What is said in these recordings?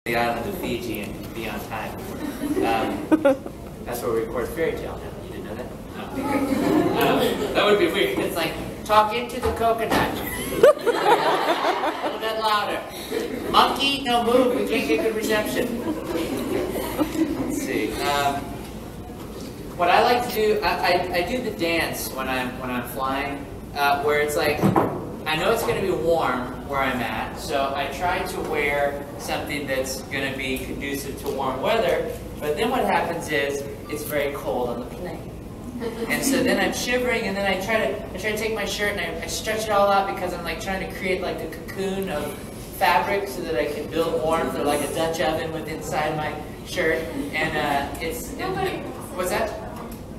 the island of Fiji and be on time. That's where we record Fairy Tale now. You didn't know that? No. That would be weird. It's like, talk into the coconut. A little bit louder. Monkey, no move. We can't get good reception. Let's see. What I like to do, I do the dance when I'm flying, where it's like, I know it's going to be warm where I'm at, so I try to wear something that's going to be conducive to warm weather, but then what happens is, it's very cold on the plane. And so then I'm shivering, and then I try to take my shirt and I stretch it all out because I'm like trying to create like a cocoon of fabric so that I can build warmth, or like a Dutch oven with inside my shirt. And what's that?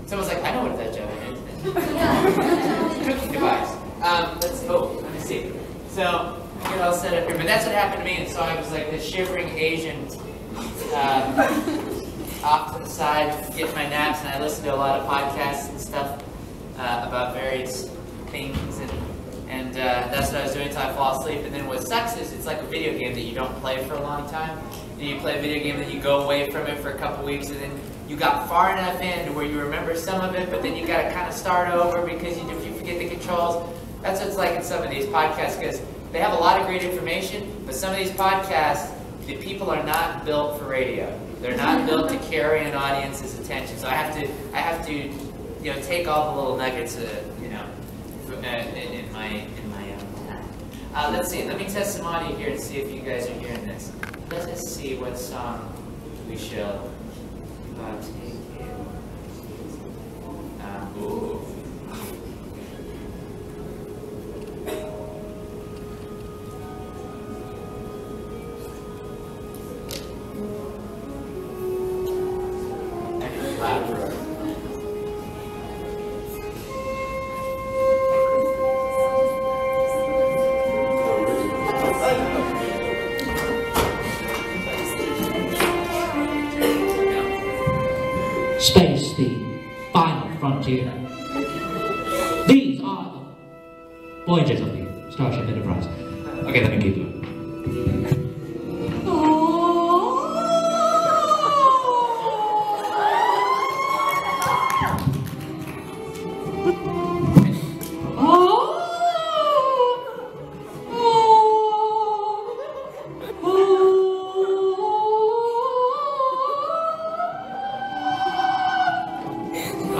Someone's like, I know what a Dutch oven is. Cooking device. Let me see. So, get all set up here. But that's what happened to me, and so I was like this shivering Asian off to the side, getting my naps, and I listen to a lot of podcasts and stuff about various things, and that's what I was doing until I fall asleep. And then what sucks is it's like a video game that you don't play for a long time. And you play a video game, and you go away from it for a couple weeks, and then you got far enough in to where you remember some of it, but then you got to kind of start over because if you forget the controls. That's what it's like in some of these podcasts, because they have a lot of great information, but some of these podcasts, the people are not built for radio. They're not built to carry an audience's attention. So I have to, take all the little nuggets, in my time. Let's see. Let me test some audio here and see if you guys are hearing this. Let us see what song we shall take here. Ooh. Space, the final frontier. These are the voyages of the Starship Enterprise. Okay, let me keep going.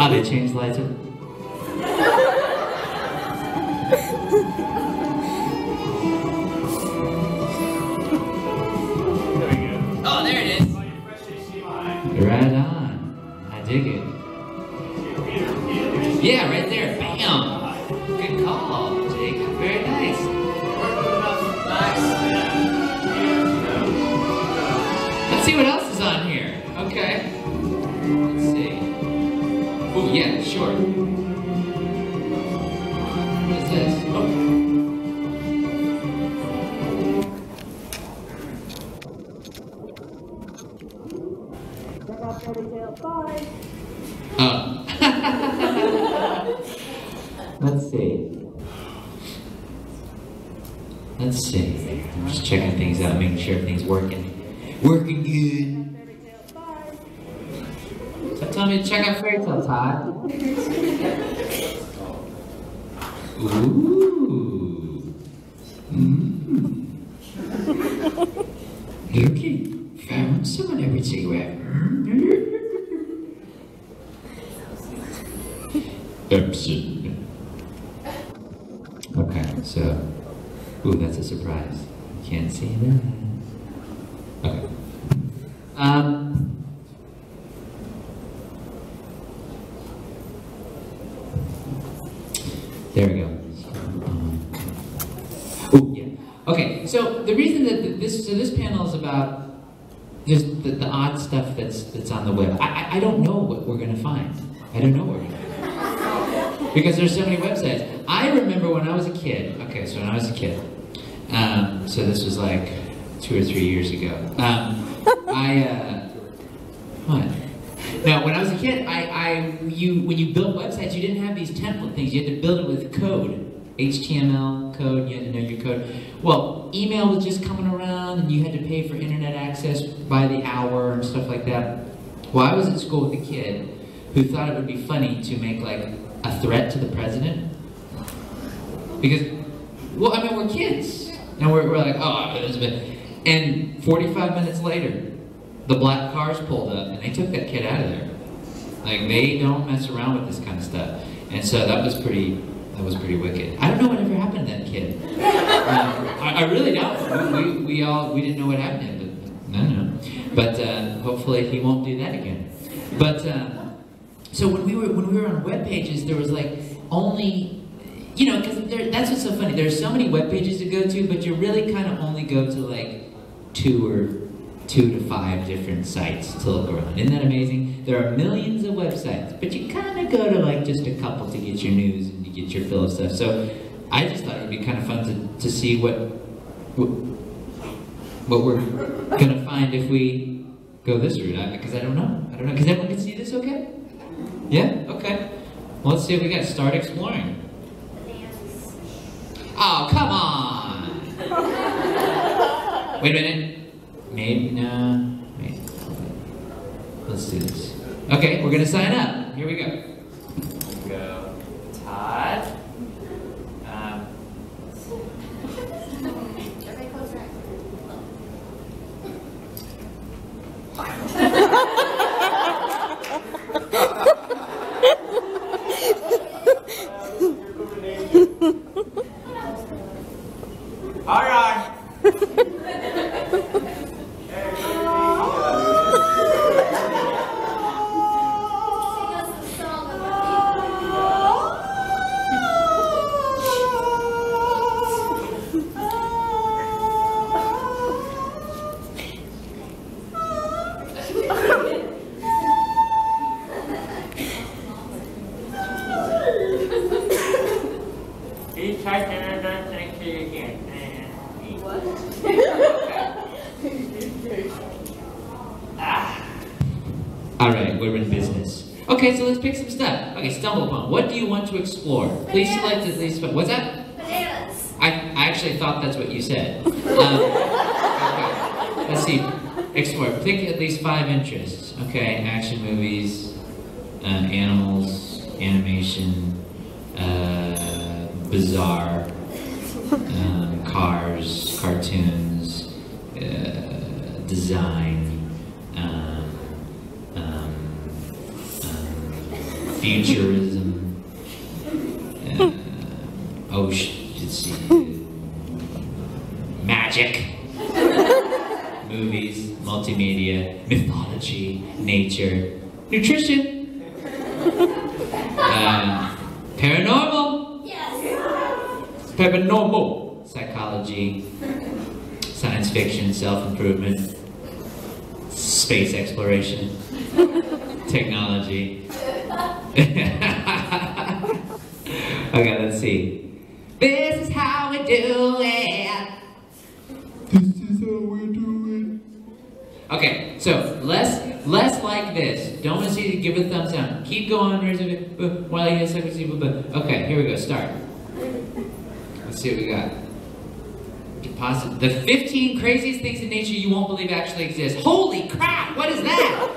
They changed lights up. Oh, there it is. Right on. I dig it. Yeah, right there. Bam. Good call, Jake. Very nice. Let's see what else is on here. Okay. Let's see. Oh, yeah, sure. What is this? Oh. Let's see. Let's see. I'm just checking things out, making sure everything's working. Working good. So tell me to check out Fairy Tale, Todd. Ooh. Looky, found someone every cigarette. Absolutely. Okay, so, ooh, that's a surprise. Can't see that. Okay. There we go. Oh, yeah. Okay, so the reason that this panel is about just the odd stuff that's on the web. I don't know what we're going to find. I don't know what we're going to find. Because there's so many websites. I remember when I was a kid. Okay, so when I was a kid. So this was like 2 or 3 years ago. What? Now, when I was a kid, when you built websites, you didn't have these template things. You had to build it with code. HTML code, you had to know your code. Well, email was just coming around and you had to pay for internet access by the hour and stuff like that. Well, I was at school with a kid who thought it would be funny to make like a threat to the president. Because, well, I mean, we're kids. And we're like, oh, Elizabeth. And 45 minutes later, the black cars pulled up and they took that kid out of there. Like, they don't mess around with this kind of stuff. And so that was pretty wicked. I don't know what ever happened to that kid. I really don't. We didn't know what happened to him, but no. But hopefully he won't do that again. But so when we were on web pages, there was like only, you know, because that's what's so funny. There's so many web pages to go to, but you really kind of only go to like 2 to 5 different sites to look around. Isn't that amazing? There are millions of websites, but you kind of go to like just a couple to get your news and to get your fill of stuff. So I just thought it'd be kind of fun to see what we're gonna find if we go this route. Because I don't know. Because everyone can see this, okay? Yeah. Okay. Well, let's see what we got. Start exploring. Oh, come on! Wait a minute. Maybe, no. Wait. Let's do this. Okay, we're gonna sign up. Here we go. Here we go. Todd. All right. All right, we're in business. Okay, so let's pick some stuff. Okay, stumble upon. What do you want to explore? Please select at least. What's that? Bananas. I actually thought that's what you said. Okay. Let's see. Explore. Pick at least 5 interests. Okay, action movies, animals, animation, bizarre, cars, cartoons, design. Futurism, let's see, magic, movies, multimedia, mythology, nature, nutrition, paranormal, Yes. paranormal, psychology, science fiction, self-improvement, space exploration, technology. Okay, let's see. This is how we do it. This is how we do it. Okay, so less like this. Don't want to see you give a thumbs down. Keep going. Okay, here we go. Start. Let's see what we got. Deposit the 15 craziest things in nature you won't believe actually exist. Holy crap! What is that?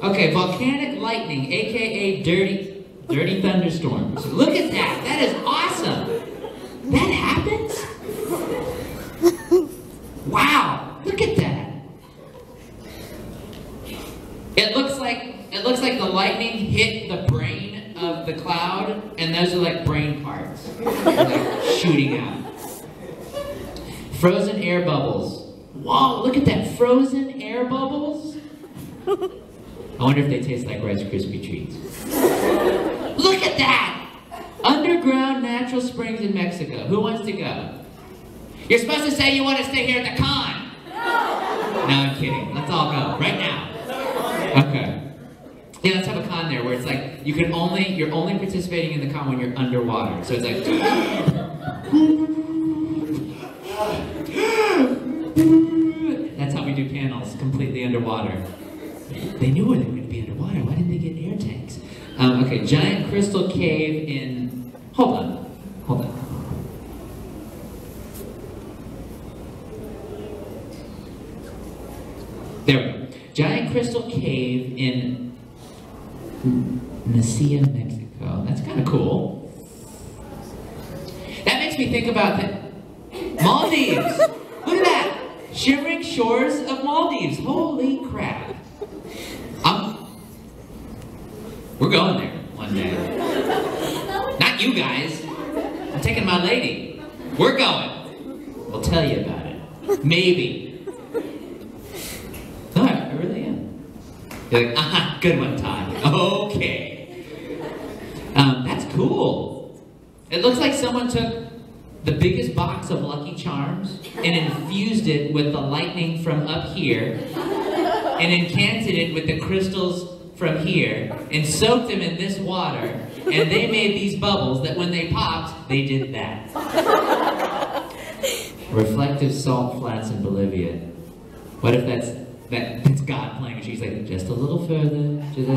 Okay, volcanic lightning, aka dirty thunderstorms. Look at that. That is awesome. That happens? Wow, look at that. It looks like the lightning hit the brain of the cloud, and those are like brain parts. Like shooting out. Frozen air bubbles. Whoa, look at that. Frozen air bubbles? I wonder if they taste like Rice Krispie treats. Look at that! Underground natural springs in Mexico. Who wants to go? You're supposed to say you want to stay here at the con. No, I'm kidding. Let's all go right now. Okay. Yeah, let's have a con there where it's like you're only participating in the con when you're underwater. So it's like that's how we do panels, completely underwater. They knew where they were going to be underwater. Why didn't they get air tanks? Okay, giant crystal cave in... Hold on. There we go. Giant crystal cave in Mesilla, Mexico. That's kind of cool. That makes me think about the Maldives. Look at that. Shivering shores of Maldives. Holy crap. We're going there one day. Not you guys. I'm taking my lady. We're going. We'll tell you about it. Maybe. No, I really am. You're like, good one, Todd. Okay. That's cool. It looks like someone took the biggest box of Lucky Charms and infused it with the lightning from up here and encanted it with the crystals from here and soaked them in this water, and they made these bubbles that when they popped, they did that. Reflective salt flats in Bolivia. What if that's God playing and she's like, just a little further, just a...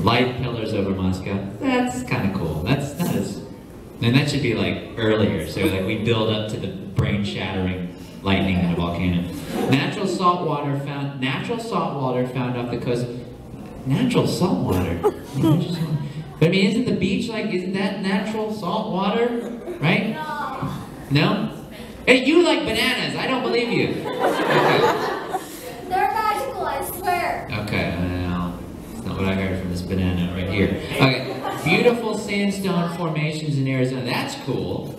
Light pillars over Moscow. That's kind of cool. That's not as... And that should be like earlier, so like we build up to the brain-shattering lightning in a volcano. Natural salt water found off the coast. Natural salt water. But I mean, isn't the beach like, isn't that natural salt water? Right? No? Hey, you like bananas. I don't believe you. Okay. They're magical, I swear. Okay, well, that's not what I heard from this banana right here. Okay, beautiful sandstone formations in Arizona. That's cool.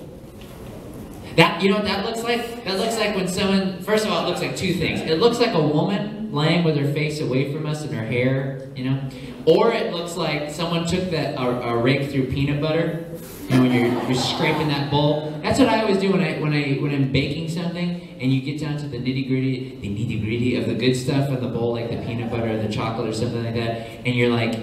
That, you know what that looks like? That looks like when someone, first of all, it looks like two things. It looks like a woman laying with her face away from us and her hair, you know? Or it looks like someone took a rake through peanut butter, you know, when you're scraping that bowl. That's what I always do when I'm baking something, and you get down to the nitty-gritty of the good stuff in the bowl, like the peanut butter or the chocolate or something like that, and you're like,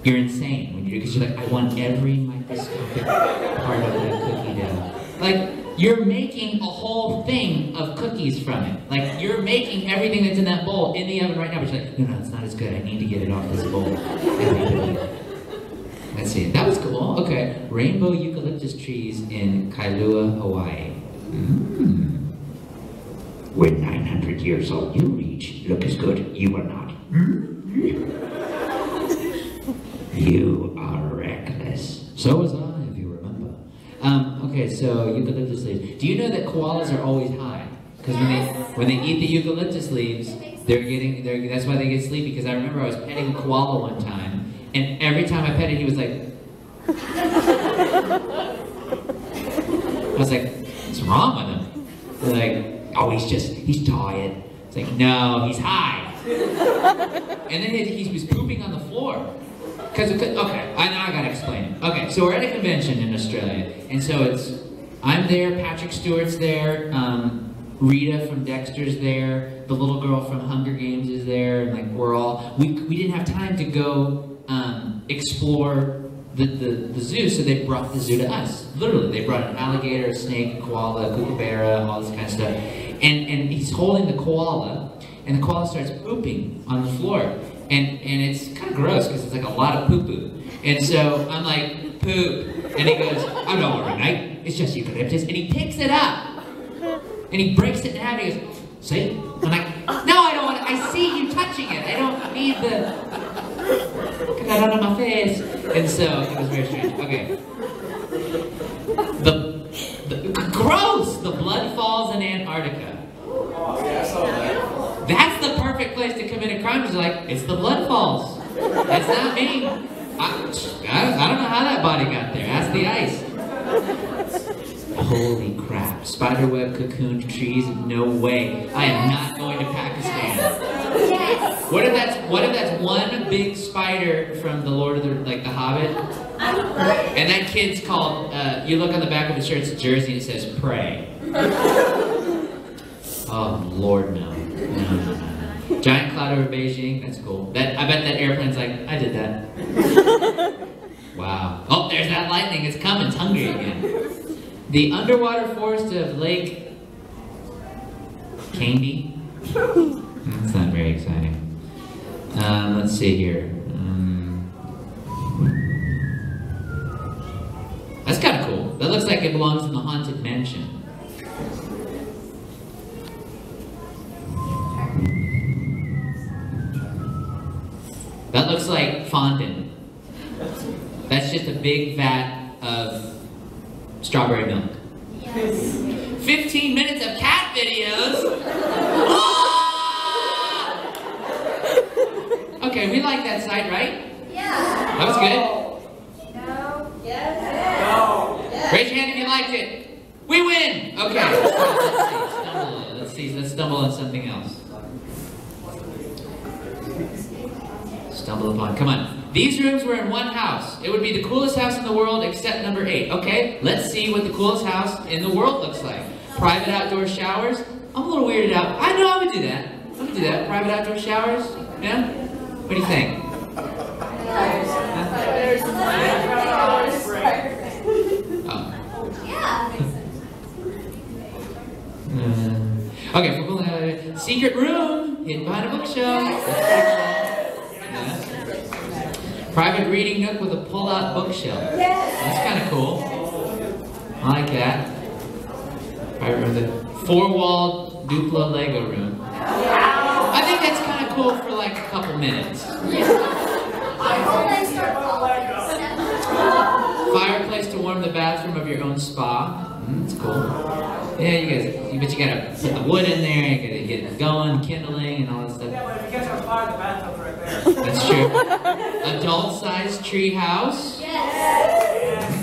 you're insane when you do, because you're like, I want every microscopic part of that cookie dough. Like, you're making a whole thing of cookies from it. Like, you're making everything that's in that bowl in the oven right now, but you're like, no, it's not as good. I need to get it off this bowl. Let's see. That was cool. Okay. Rainbow eucalyptus trees in Kailua, Hawaii. When 900 years old you reach, look as good you are not. You are reckless. So was I, if you remember. Okay, so eucalyptus leaves. Do you know that koalas are always high? Because when they eat the eucalyptus leaves, that's why they get sleepy. Because I remember I was petting a koala one time, and every time I petted, he was like, I was like, what's wrong with him? They're like, oh, he's tired. It's like, no, he's high. And then he was pooping on the floor. Okay, I gotta explain it. Okay, so we're at a convention in Australia, and so I'm there, Patrick Stewart's there, Rita from Dexter's there, the little girl from Hunger Games is there, and like we didn't have time to go explore the zoo, so they brought the zoo to us. Literally, they brought an alligator, a snake, a koala, a kookaburra, all this kind of stuff. And he's holding the koala, and the koala starts pooping on the floor. And it's kind of gross because it's like a lot of poo-poo. And so I'm like, poop. And he goes, oh, don't worry, mate. It's just eucalyptus. And he picks it up. And he breaks it in half. And he goes, see? I'm like, no, I don't want it. I see you touching it. I don't need the... Get that out of my face. And so it was very strange. Okay. Gross! The blood falls in Antarctica. Oh, yeah, I saw that. That's the perfect place to commit a crime. Because you're like, it's the blood falls. That's not me. I don't know how that body got there. Ask the ice. Holy crap. Spiderweb cocooned trees? No way. I am not going to Pakistan. Yes. What if that's one big spider from the Lord of the Hobbit? And that kid's called, you look on the back of his shirt's jersey and it says, pray. Oh, Lord, no. No. Giant cloud over Beijing, that's cool. I bet that airplane's like, I did that. Wow. Oh, there's that lightning, it's coming, it's hungry again. The underwater forest of Lake Candy. That's not very exciting. Let's see here. That's kind of cool. That it belongs in the haunted mansion. That looks like fondant. That's just a big vat of strawberry milk. Yes. 15 minutes of cat videos? Okay, we like that site, right? Yeah. That was good. No. Yes. No. Raise your hand if you liked it. We win! Okay. Let's stumble on something else. Stumble upon, come on. These rooms were in one house. It would be the coolest house in the world except number 8. Okay, let's see what the coolest house in the world looks like. Private outdoor showers. I'm a little weirded out. I know I would do that. I would do that. Private outdoor showers. Yeah? What do you think? Oh. Yeah. Okay, secret room hidden behind a bookshelf. Yeah. Private reading nook with a pull-out bookshelf. That's kind of cool. I like that. Private room, the 4-wall Duplo Lego room. I think that's kind of cool for like a couple minutes. Fireplace to warm the bathroom of your own spa. That's cool. Yeah, you guys, but you gotta put the wood in there, you gotta get it going, kindling, and all that stuff. Yeah, but if you catch on fire, the bathtub's right there. That's true. Adult-sized tree house. Yes.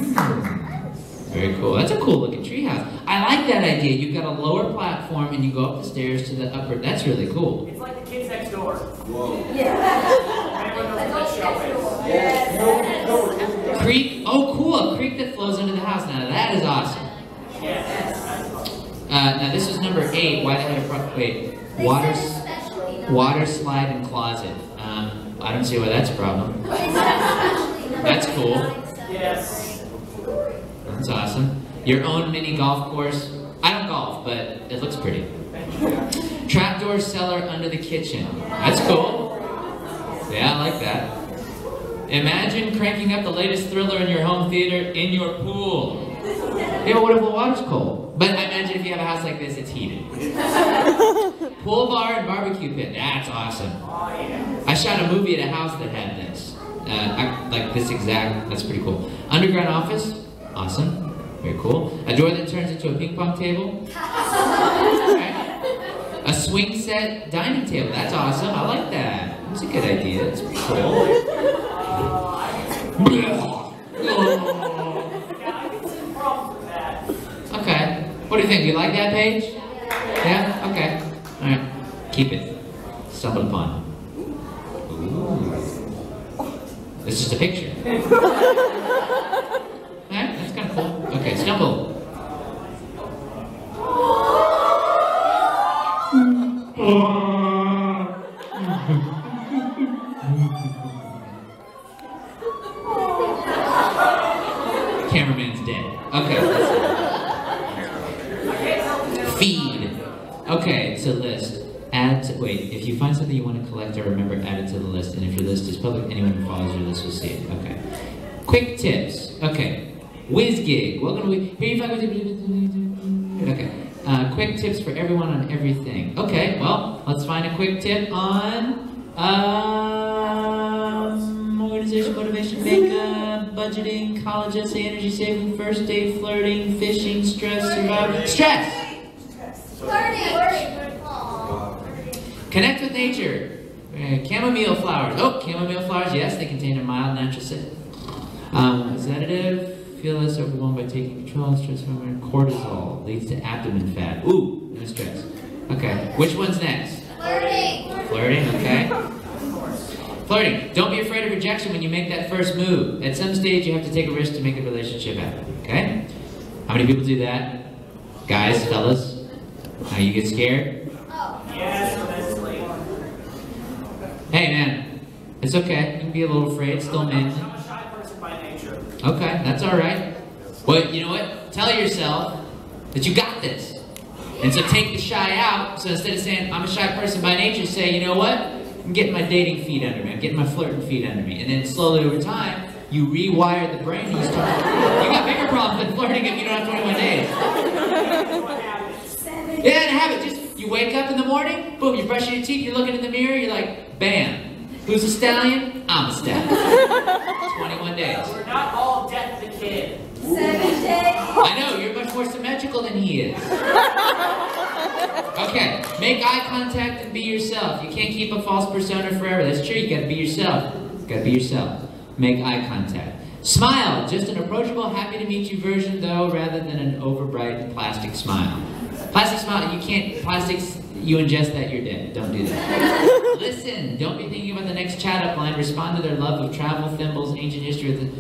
Very cool. That's a cool looking tree house. I like that idea. You've got a lower platform and you go up the stairs to the upper. That's really cool. It's like the kids next door. Adult Yes. Creek. Oh, cool. A creek that flows into the house. Now that is awesome. Yes. Now this was number 8. Why did I have wait? Water slide and closet. I don't see why that's a problem. That's cool. Yes. That's awesome. Your own mini golf course. I don't golf, but it looks pretty. Trapdoor cellar under the kitchen. That's cool. Yeah, I like that. Imagine cranking up the latest thriller in your home theater in your pool. Yeah, but what if the water's cold? But I imagine if you have a house like this, it's heated. Pool bar and barbecue pit. That's awesome. I shot a movie at a house that had this. Like this exact, that's pretty cool. Underground office. Awesome. Very cool. A door that turns into a ping pong table. Okay. A swing set dining table. That's awesome. I like that. That's a good idea. That's pretty cool. Okay. What do you think? Do you like that page? Yeah? Okay. Alright. Keep it. Stumble upon. Ooh. It's just a picture. Alright, that's kind of cool. Okay, stumble. Cameraman's dead. Okay. Feed. Okay, it's a list. Add to, wait, if you find something you want to collect or remember, add it to the list. And if your list is public, anyone who follows your list will see it. Okay. Quick tips. Okay. WizGig. Welcome to here you find. Okay. Quick tips for everyone on everything. Okay. Well, let's find a quick tip on organization, motivation, makeup, budgeting, college essay, energy saving, first date, flirting, fishing, stress, survival. Stress. Flirting. Connect with nature. Chamomile flowers. Oh, chamomile flowers. Yes, they contain a mild natural scent. Sedative. Feel less overwhelmed by taking control. Stress hormone. Cortisol leads to abdomen fat. Ooh, no stress. Okay. Which one's next? Flirting. Flirting. Okay. Flirting. Don't be afraid of rejection when you make that first move. At some stage, you have to take a risk to make a relationship happen. Okay. How many people do that? Guys, fellas. How you get scared? Yes, immensely. Hey man, it's okay. You can be a little afraid, still manly. I'm a shy person by nature. Okay, that's alright. Well, you know what? Tell yourself that you got this. And so take the shy out. So instead of saying, I'm a shy person by nature, say, you know what? I'm getting my dating feet under me. I'm getting my flirting feet under me. And then slowly over time, You rewire the brain and you start. You got bigger problems than flirting if you don't have 21 days. What happens? Yeah, and have it. Just you wake up in the morning, boom, you're brushing your teeth, you're looking in the mirror, you're like, bam. Who's a stallion? I'm a stallion. 21 days. We're not all Death the Kid. 7 days. I know, you're much more symmetrical than he is. Okay, make eye contact and be yourself. You can't keep a false persona forever. That's true, you gotta be yourself. You gotta be yourself. Make eye contact. Smile, just an approachable, happy to meet you version though, rather than an overbright plastic smile. Plastic smile, you can't, plastics, you ingest that, you're dead. Don't do that. Listen, don't be thinking about the next chat up line. Respond to their love of travel, thimbles, ancient history.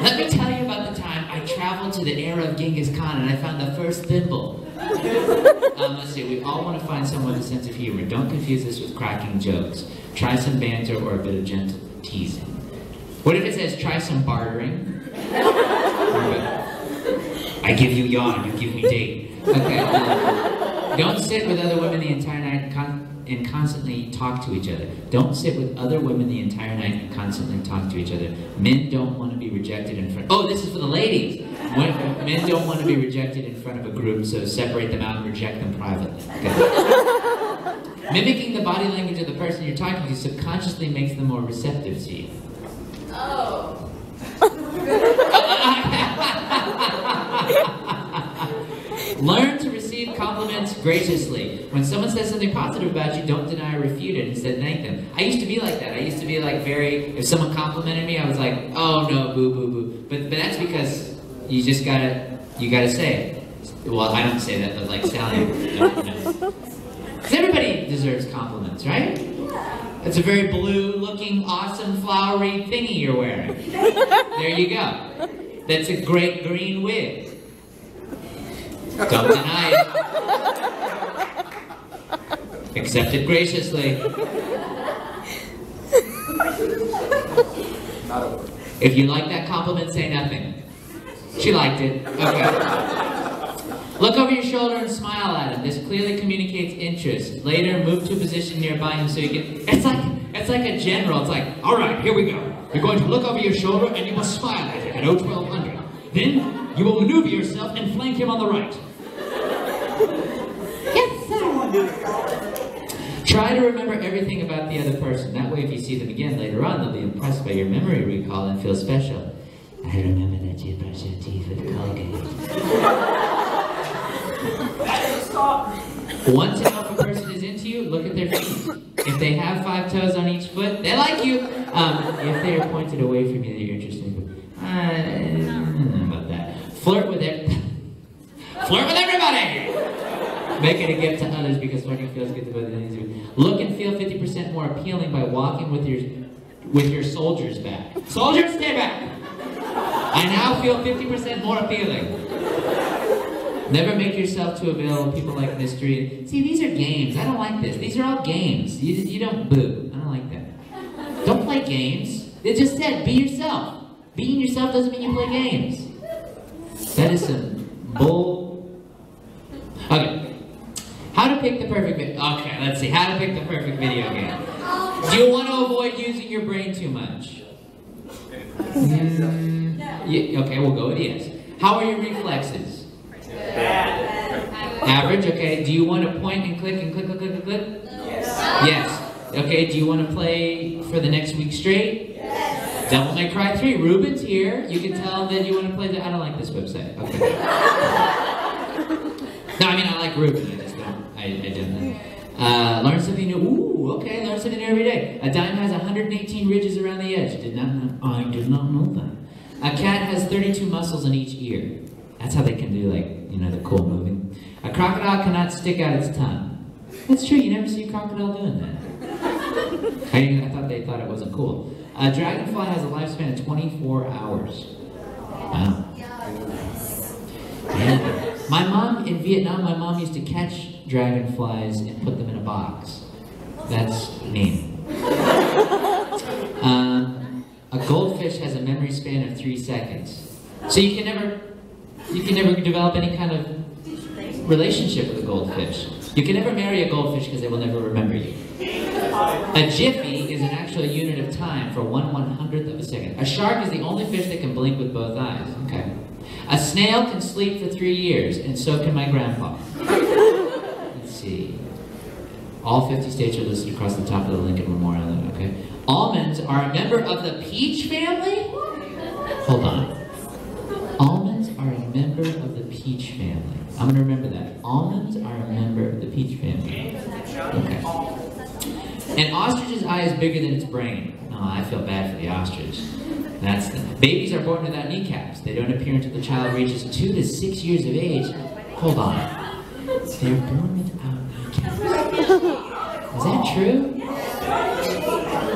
Let me tell you about the time I traveled to the era of Genghis Khan and I found the first thimble. Let's see, we all want to find someone with a sense of humor. Don't confuse this with cracking jokes. Try some banter or a bit of gentle teasing. What if it says, try some bartering? I give you yawn, you give me date. Okay. Don't sit with other women the entire night and constantly talk to each other. Don't sit with other women the entire night and constantly talk to each other. Men don't want to be rejected in front. Oh, this is for the ladies. Men don't want to be rejected in front of a group, so separate them out and reject them privately. Okay. Mimicking the body language of the person you're talking to subconsciously makes them more receptive to you. Oh. Learn to receive compliments graciously. When someone says something positive about you, don't deny or refute it. Instead, thank them. I used to be like that. I used to be like if someone complimented me, I was like, oh no, boo, boo, boo. But that's because you just gotta say it. Well, I don't say that, but like Sally, because everybody deserves compliments, right? It's a very blue-looking, awesome, flowery thingy you're wearing. There you go. That's a great green wig. Don't deny it. Accept it graciously. If you like that compliment, say nothing. She liked it. Okay. Look over your shoulder and smile at him. This clearly communicates interest. Later, move to a position nearby him so you can... It's like a general. It's like, all right, here we go. You're going to look over your shoulder and you must smile at him at 1200. Then you will maneuver yourself and flank him on the right. Yes, sir. Try to remember everything about the other person. That way, if you see them again later on, they'll be impressed by your memory recall and feel special. I remember that you brush your teeth with Colgate. Want to know if a person is into you? Look at their feet. If they have 5 toes on each foot, they like you. If they are pointed away from you, you're interested. I don't know about that. Flirt with everybody. Make it a gift to others because flirting feels good to both ends. Look and feel 50% more appealing by walking with your soldiers back. Soldiers, stay back. I now feel 50% more appealing. Never make yourself too available. People like mystery. See, these are games. I don't like this. These are all games. You don't boo. I don't like that. Don't play games. It just said, be yourself. Being yourself doesn't mean you play games. That is some bull. Okay. How to pick the perfect video. Okay, let's see. How to pick the perfect video game. Do you want to avoid using your brain too much? Yeah, okay, we'll go with yes. How are your reflexes? Bad. Average, okay. Do you want to point and click and click, click, click, click? Yes. Yes. Okay, do you want to play for the next week straight? Yes. Devil May Cry 3. Ruben's here. You can tell that you want to play the... I don't like this website. Okay. No, I mean, I like Ruben. I just don't... I don't... Learn something new. Ooh, okay. Learn something new every day. A dime has 118 ridges around the edge. I did not know that. A cat has 32 muscles in each ear. That's how they can do, like, you know, the cool moving. A crocodile cannot stick out its tongue. That's true. You never see a crocodile doing that. I thought they thought it wasn't cool. A dragonfly has a lifespan of 24 hours. Wow. Yeah. In Vietnam, my mom used to catch dragonflies and put them in a box. That's neat. A goldfish has a memory span of 3 seconds. So you can never develop any kind of relationship with a goldfish. You can never marry a goldfish because they will never remember you. A jiffy is an actual unit of time for 1/100th of a second. A shark is the only fish that can blink with both eyes. Okay. A snail can sleep for 3 years, and so can my grandpa. Let's see. All 50 states are listed across the top of the Lincoln Memorial. Okay. Almonds are a member of the peach family? Hold on. Almonds are a member of the peach family. I'm going to remember that. Almonds are a member of the peach family. Okay. An ostrich's eye is bigger than its brain. Oh, I feel bad for the ostrich. That's the... Babies are born without kneecaps. They don't appear until the child reaches 2 to 6 years of age. Hold on. They're born without kneecaps. Is that true?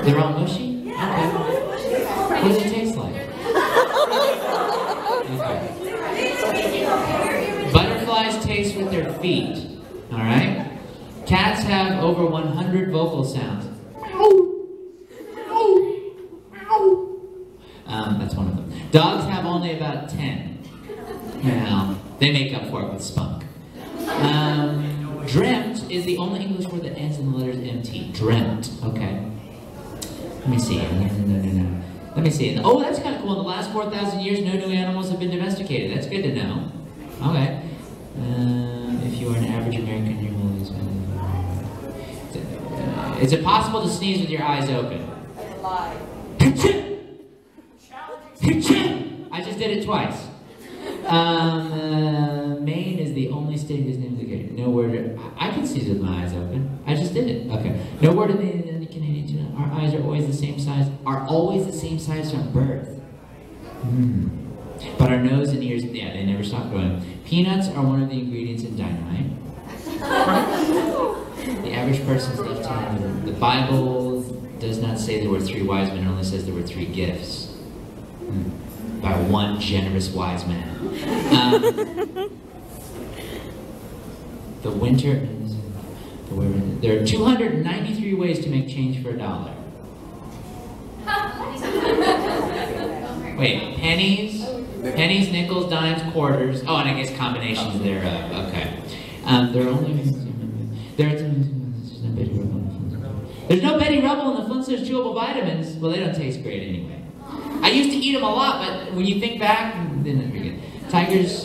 They're all mushy? Okay. What does it taste like? Okay. Butterflies taste with their feet. Alright? Cats have over 100 vocal sounds. That's one of them. Dogs have only about 10. Well, they make up for it with spunk. Dreamt is the only English word that ends in the letters MT. Dreamt. Okay. Let me see. No. Let me see. Oh, that's kind of cool. In the last 4,000 years, no new animals have been domesticated. That's good to know. Okay. If you are an average American, you're always... Is it possible to sneeze with your eyes open? Lie. I just did it twice. Maine is the only state whose name is indicated. No word. I can sneeze with my eyes open. I just did it. Okay. No word in the Canadian. Our eyes are always the same size. Are always the same size from birth. But our nose and ears, yeah, they never stop growing. Peanuts are one of the ingredients in dynamite. The average person's left hand. The Bible does not say there were 3 wise men. It only says there were 3 gifts. By one generous wise man. The winter. There are 293 ways to make change for $1. Wait, pennies, nickels, dimes, quarters. Oh, and I guess combinations thereof. Okay. There's no Betty Rubble in the Flintstones chewable vitamins. Well, they don't taste great anyway. I used to eat them a lot, but when you think back, they're not very good. Tigers,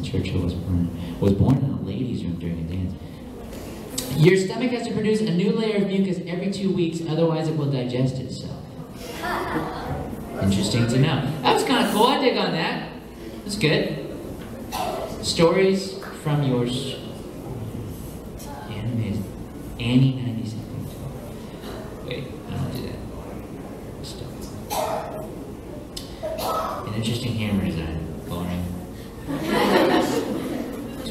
Churchill was born in a ladies' room during a dance. Your stomach has to produce a new layer of mucus every 2 weeks, otherwise it will digest itself. Interesting to know. That was kind of cool. I dig on that. That's good. Stories from yours. Animes. Annie 97. Wait, I don't do that. Stop. An interesting hammer design. Boring.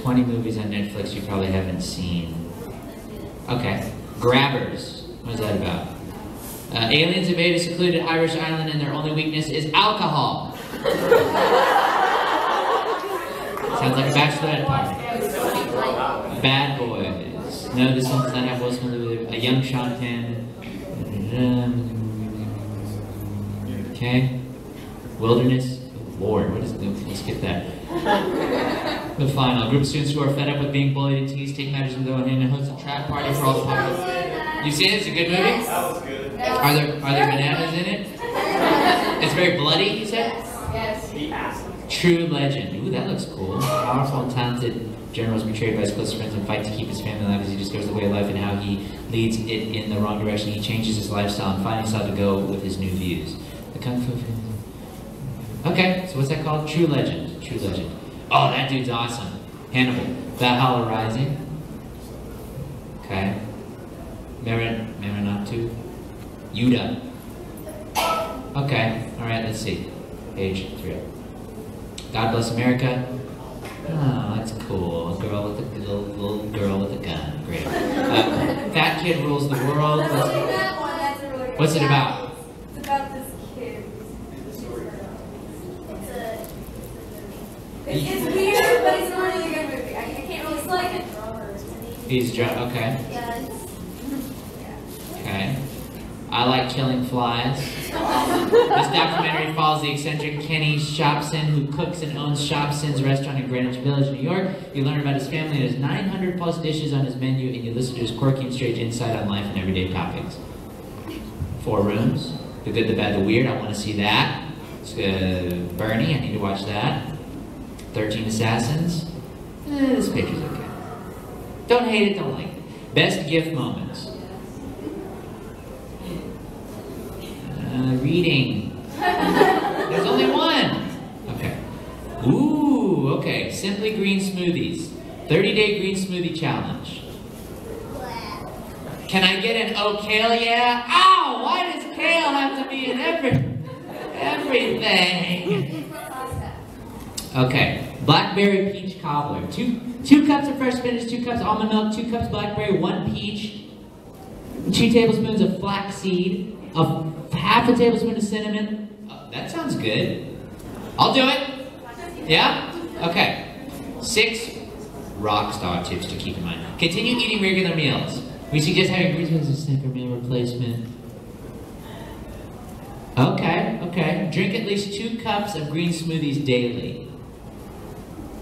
20 movies on Netflix you probably haven't seen. Okay. Grabbers. What is that about? Aliens invade a secluded Irish island and their only weakness is alcohol. Sounds like a bachelorette party. Bad Boys. No, this one does not have Will Smith. A young Sean Penn. Okay. Wilderness. Lord, what is it? Let's get that. The final. A group of students who are fed up with being bullied and teased take matters into their own hand and host a trap party for all the public. You seen it? It's a good movie? That was good. Are there bananas in it? It's very bloody, you said? Yes. The ass. True legend. Ooh, that looks cool. Powerful and talented general is betrayed by his close friends and fight to keep his family alive as he discovers the way of life and how he leads it in the wrong direction. He changes his lifestyle and finds himself to go with his new views. The Kung Fu family. Okay, so what's that called? True legend. True legend. Oh, that dude's awesome. Hannibal. Valhalla Rising. Okay. Marinatu. Yuda. Okay, alright, let's see. Page 3. God Bless America. Oh, that's cool. A girl with a little girl with a gun. Great. Fat Kid Rules the World. What's it about? It's about this kid. It's weird, but it's a really good movie. I can't really like it. He's drunk. Okay. Yeah. Okay. I like killing flies. This documentary follows the eccentric Kenny Shopson, who cooks and owns Shopson's restaurant in Greenwich Village, New York. You learn about his family and his 900 plus dishes on his menu, and you listen to his quirky and strange insight on life and everyday topics. 4 Rooms, The Good, the Bad, the Weird. I want to see that. Bernie, I need to watch that. 13 Assassins. This picture's okay. Don't hate it, don't like it. Best gift moments. Reading. There's only one. Okay. Ooh, okay. Simply Green Smoothies. 30-day green smoothie challenge. Can I get an oh kale yeah? Ow! Why does kale have to be in everything? Okay. Blackberry peach cobbler. Two cups of fresh spinach, 2 cups almond milk, 2 cups blackberry, 1 peach, 2 tablespoons of flaxseed, half a tablespoon of cinnamon. Oh, that sounds good. I'll do it. Yeah? Okay. 6 rock star tips to keep in mind. Continue eating regular meals. We suggest having green smoothies as a snack or meal replacement. Okay, okay. Drink at least 2 cups of green smoothies daily.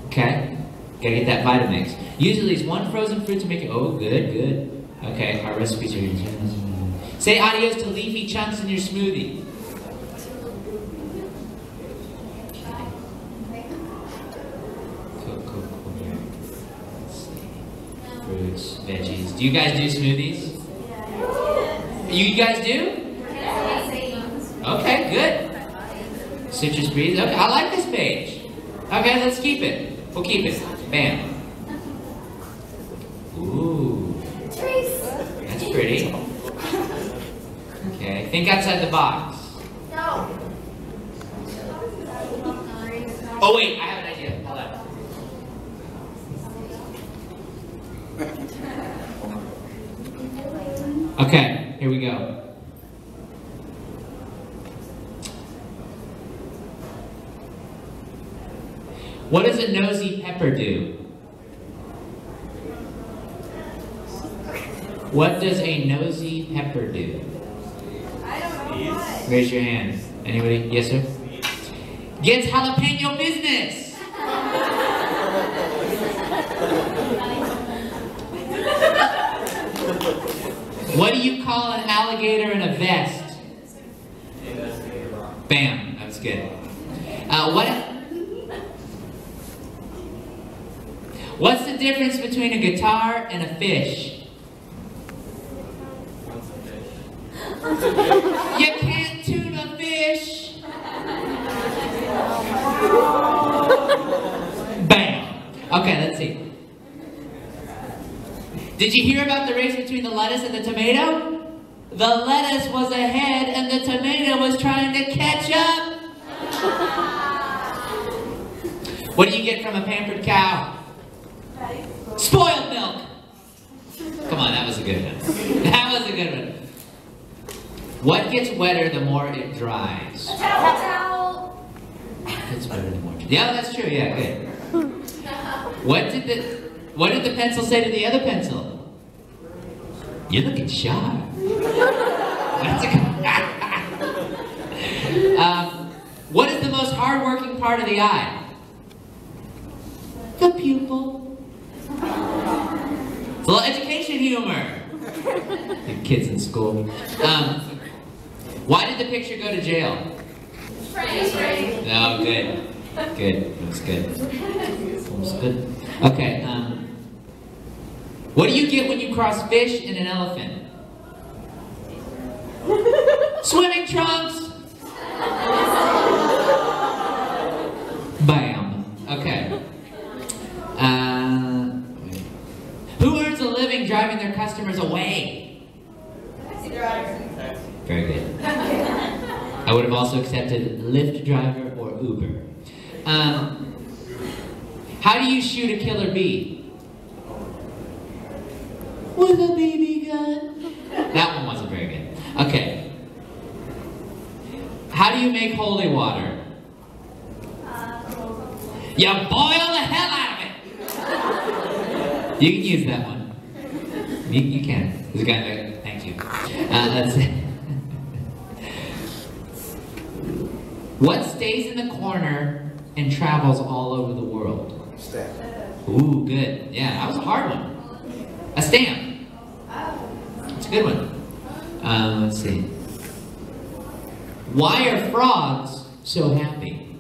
Okay. Gotta get that Vitamix. Use at least 1 frozen fruit to make it. Oh, good, good. Okay, our recipes are. Say adios to leafy chunks in your smoothie. Cool. Fruits, veggies. Do you guys do smoothies? You guys do? Okay, good. Citrus breeze. Okay, I like this page. Okay, let's keep it. We'll keep it. Bam. Ooh. That's pretty. Okay, think outside the box. No. Oh wait, I have an idea. Hold on. Okay, here we go. What does a nosy pepper do? What does a nosy pepper do? I don't know what. Raise your hand. Anybody? Yes, sir? Gets jalapeno business! What do you call an alligator in a vest? Bam. That was good. What's the difference between a guitar and a fish? You can't tune a fish. Bam. Okay, let's see. Did you hear about the race between the lettuce and the tomato? The lettuce was ahead and the tomato was trying to catch up. What do you get from a pampered cow? Spoiled milk. Come on, that was a good one. That was a good one. What gets wetter the more it dries? A towel. Gets wetter the more. Yeah, that's true. Yeah, good. What did the pencil say to the other pencil? You're looking sharp. That's a what is the most hardworking part of the eye? The pupil. It's a little education humor. The kids in school. Why did the picture go to jail? Spray. No, good. Good. Looks good. Looks good. Okay. What do you get when you cross fish and an elephant? Swimming trunks. Bam. Okay. Who earns a living driving their customers away? Very good. I would have also accepted Lyft driver or Uber. How do you shoot a killer bee? With a BB gun. That one wasn't very good. Okay. How do you make holy water? You boil the hell out of it. You can use that one. You can. There's a guy there. Thank you. That's it. What stays in the corner and travels all over the world? Stamp. Ooh, good. Yeah, that was a hard one. A stamp. That's a good one. Let's see. Why are frogs so happy?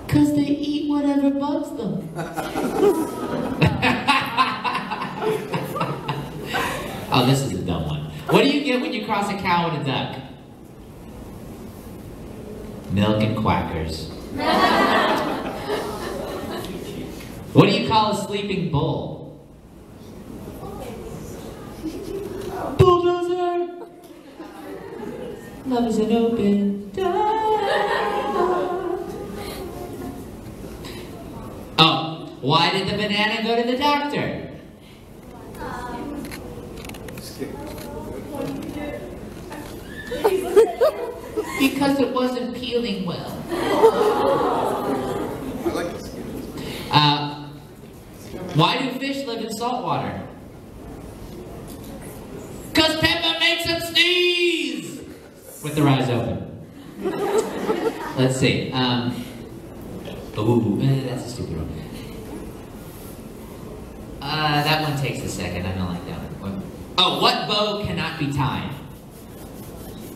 'Cause they eat whatever bugs them. Oh, this is a dumb one. What do you get when you cross a cow and a duck? Milk and quackers. What do you call a sleeping bull? Bulldozer! Love is an open door. Oh, why did the banana go to the doctor? Because it wasn't peeling well. I like this. Why do fish live in salt water? 'Cause Peppa makes them sneeze! With their eyes open. Let's see. That's a stupid one. That one takes a second. I don't like that one. Oh, what bow cannot be tied?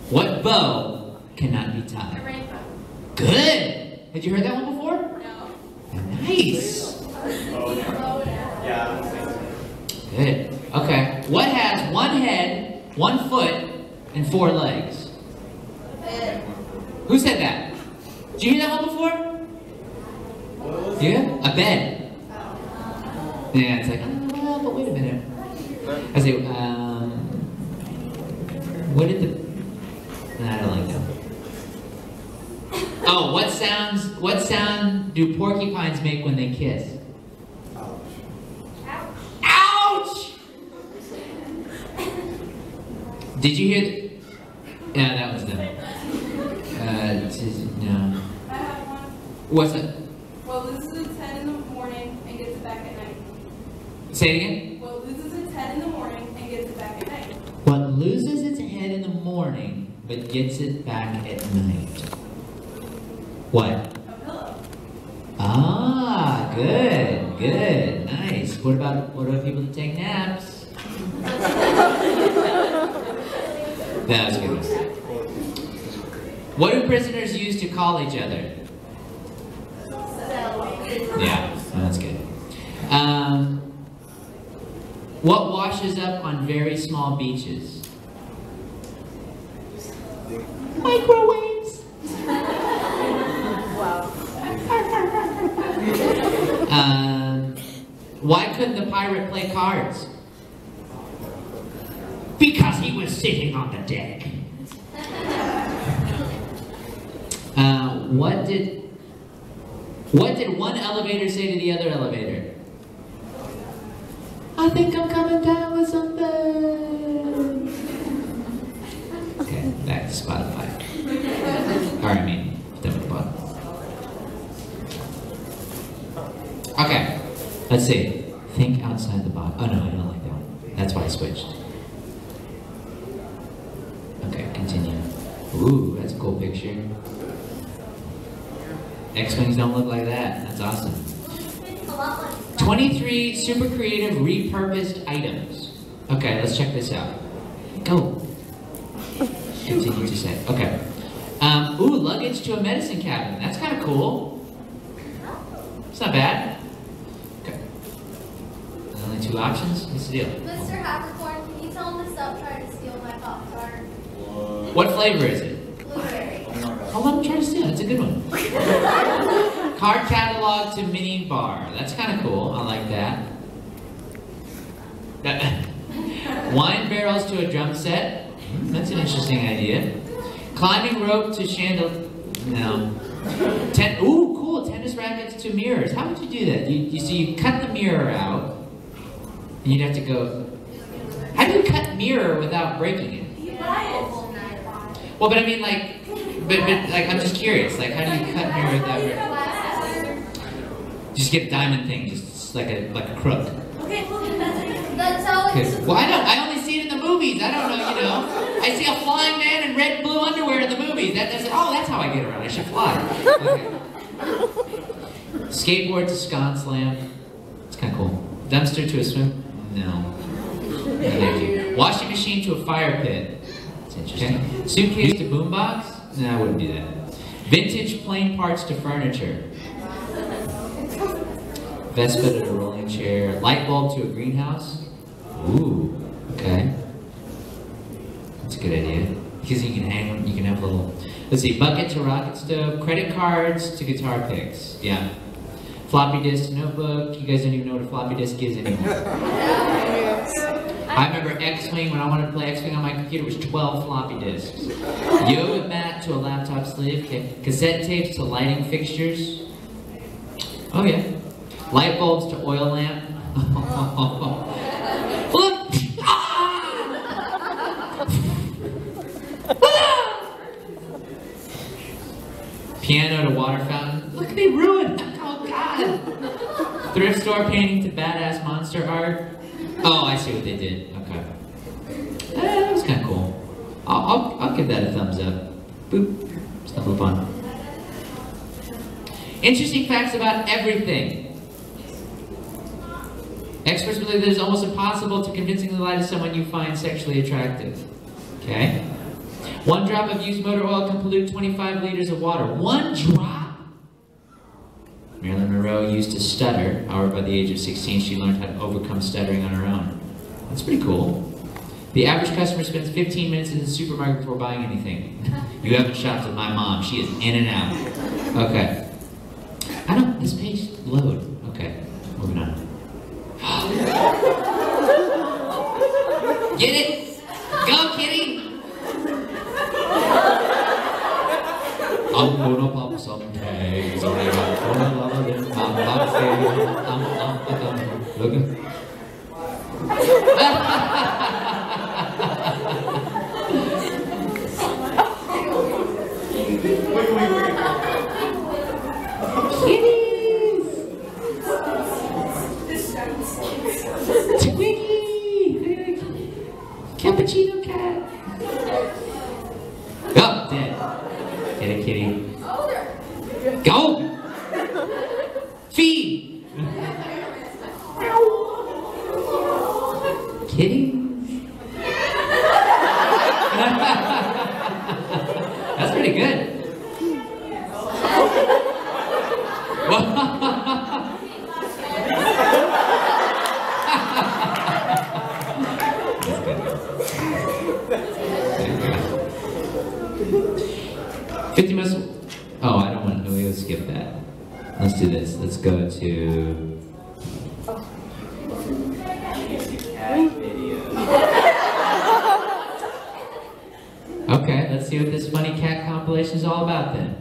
What bow cannot be A tied? rainbow. Good! Had you heard that one before? No. Nice! Oh, Yeah. Good. Okay. What has one head, 1 foot, and 4 legs? Who said that? Did you hear that one before? Yeah? A bed. Yeah, it's like, well, but wait a minute. I say, what did the... Nah, I don't like that. Oh, what sound do porcupines make when they kiss? Ouch! Did you hear? Yeah, that was them. No. I have one. What's it? What loses its head in the morning and gets it back at night? Say it again. What loses its head in the morning and gets it back at night? What loses its head in the morning but gets it back at night? What? A pillow. Ah, good, good, nice. What about people that take naps? That was a good one. What do prisoners use to call each other? Yeah, that's good. What washes up on very small beaches? Microwaves. Why couldn't the pirate play cards? Because he was sitting on the deck. What did one elevator say to the other elevator? I think I'm coming down with something. Okay, back to Spotify. Or I mean, done with the bottom. Okay, let's see. Think outside the box. Oh no, I don't like that one. That's why I switched. Okay, continue. Ooh, that's a cool picture. X-Wings don't look like that. That's awesome. 23 super creative repurposed items. Okay, let's check this out. Go. Continue to say. Okay. Ooh, luggage to a medicine cabinet. That's kind of cool. It's not bad. Okay. Only 2 options. What's the deal? Mr. Haberkorn, can you tell him to stop trying to steal my Pop-Tart? What flavor is it? Blueberry. Oh, let me try to steal. That's a good one. Card catalog to mini bar. That's kind of cool. I like that. Wine barrels to a drum set. That's an interesting idea. Climbing rope to chandelier. No. Ooh, cool. Tennis rackets to mirrors. How would you do that? You cut the mirror out, and you'd have to go. How do you cut mirror without breaking it? You buy it. Well, but I mean, like, but like, I'm just curious. Like, how do you cut mirror without breaking? Just get a diamond thing, just like a crook. Okay, well, that's all. Okay. Well, I only see it in the movies. I don't know, you know. I I see a flying man in red and blue underwear in the movies. That's how I get around. I should fly. Okay. Skateboard to sconce lamp. It's kind of cool. Dumpster to a swim. No. Thank you. Washing machine to a fire pit. That's interesting. Okay. Suitcase to boombox. No, I wouldn't do that. Vintage plane parts to furniture. Vespa to a rolling chair. Light bulb to a greenhouse. Ooh. Okay. That's a good idea. Because you can have a little, let's see, bucket to rocket stove, credit cards to guitar picks. Yeah. Floppy disk to notebook. You guys don't even know what a floppy disk is anymore. I remember X-Wing, when I wanted to play X-Wing on my computer, it was 12 floppy disks. Yoga mat to a laptop sleeve. Okay. Cassette tapes to lighting fixtures. Oh yeah. Light bulbs to oil lamp. Look! Piano to water fountain. Look, they ruined. Oh God. Thrift store painting to badass monster art. Oh, I see what they did. Okay. That was kind of cool. I'll give that a thumbs up. Boop. Stumble upon. Interesting facts about everything. Experts believe that it is almost impossible to convincingly lie to someone you find sexually attractive. Okay? 1 drop of used motor oil can pollute 25 liters of water. 1 drop? Marilyn Monroe used to stutter. However, by the age of 16, she learned how to overcome stuttering on her own. That's pretty cool. The average customer spends 15 minutes in the supermarket before buying anything. You haven't shopped with my mom. She is in and out. Okay. This page load. Okay, moving on. Get it? Go, kitty! I'm gonna pop some tags. Look at kitties! Twiggy! Cappuccino cat! Oh, dead. Get it, kitty. Go! Feed! Kitties? That's pretty good. Oh, I don't want to. We'll skip that. Let's do this. Let's go to. Okay, let's see what this funny cat compilation is all about then.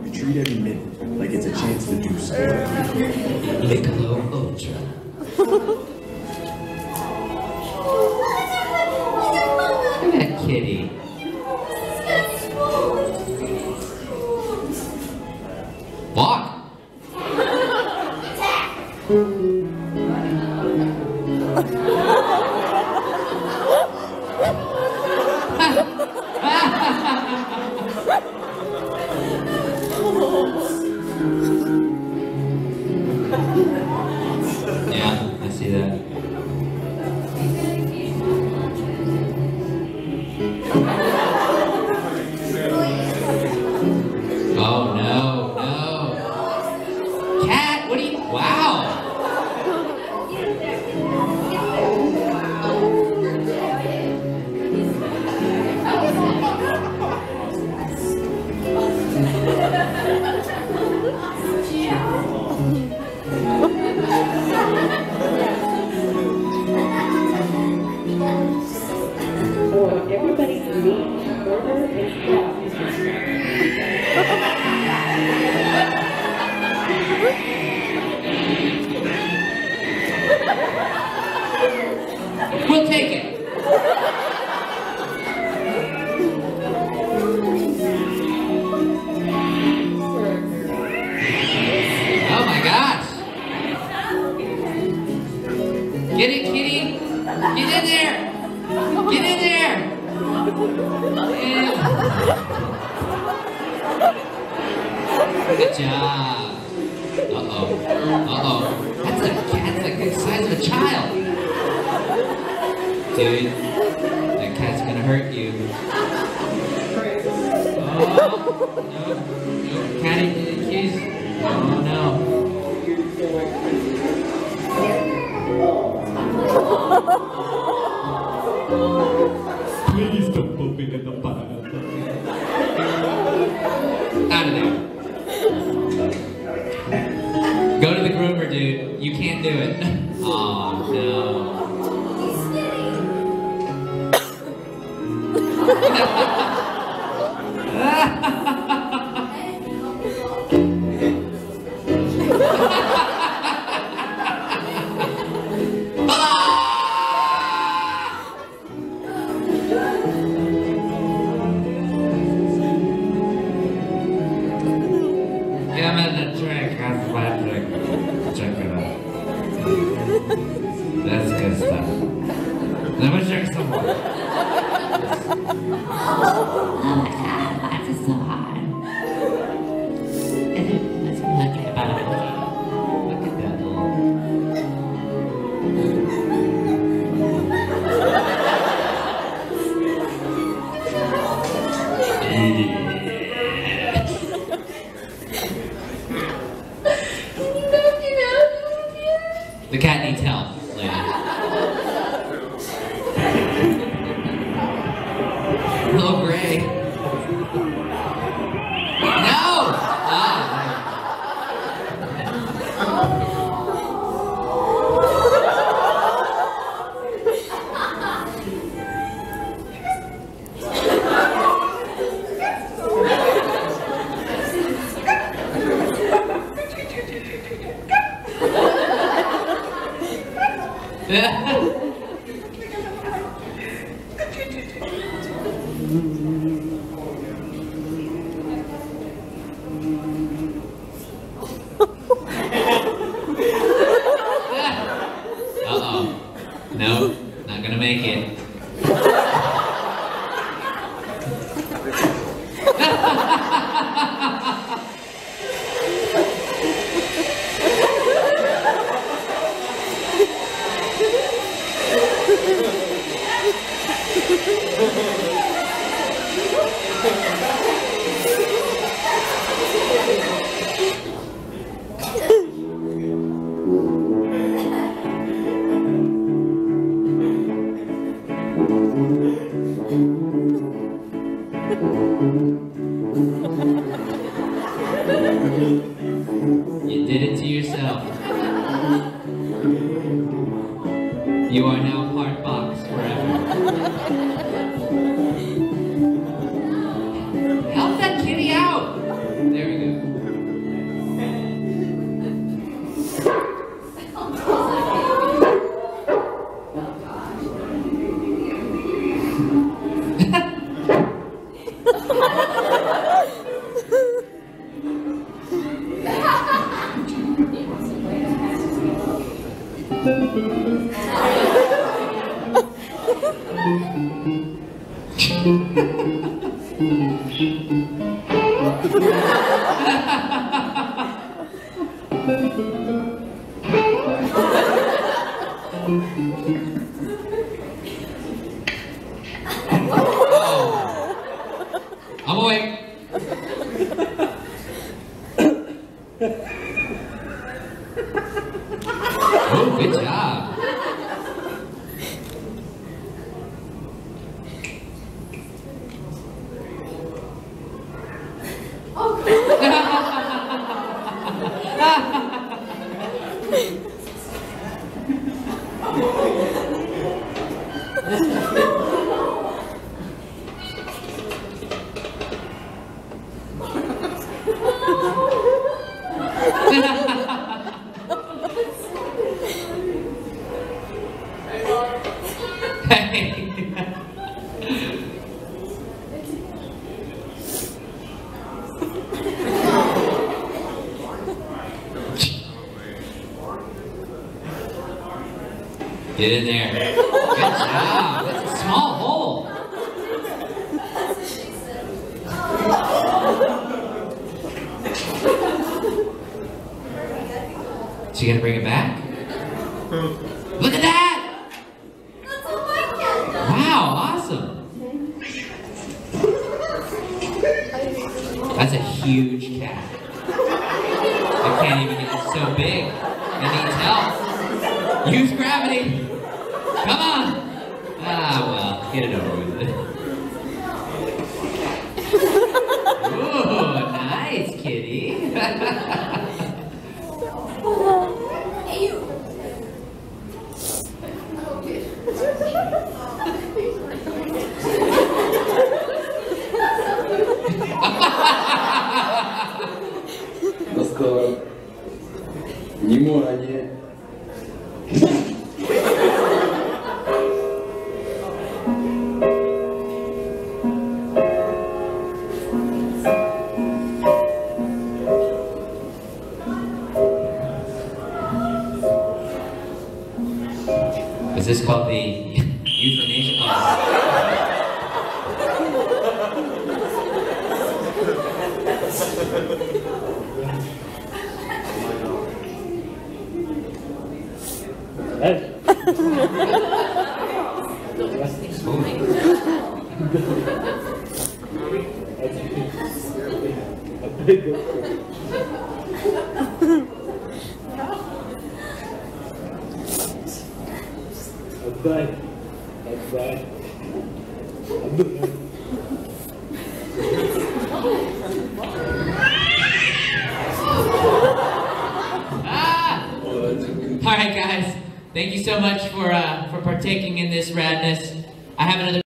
We treat every minute like it's a chance to do so. Michelob Ultra. Look at that kitty. Walk. Yeah, I see that. Oh no, no. Cat, what are you? Wow. For everybody to meet, order and We'll take it. Oh my gosh. Get it, kitty. Get in there. Get in there. Good job. Uh-oh. Uh-oh. That's like the size of a child. Dude, that cat's gonna hurt you. Oh, no. Catty, kiss. Oh, no. Please don't put me in the bottle. Out of there. Go to the groomer, dude. You can't do it. Oh, no. Give me the drink. That's my drink. Check it out. That's good stuff. Let me drink some more. Oh my god, life is so hard. Let's look at that. Look at that little. The cat needs help, ladies. Hello, Gray. No! Uh-oh. No, not gonna make it. You did it to yourself. You are now part box forever. Help that kitty out! There we go. I'm awake. Oh, good job. Get in there. Good job. That's a small hole. So you gonna bring it back? Look at that! That's all my cat does. Wow, awesome. That's a huge cat. I can't even get it so big. It needs help. Use gravity. Come on. Ah, well, get it over with it. Ooh, nice, kitty. Is this called the euthanasia? All right, guys. Thank you so much for partaking in this radness. I have another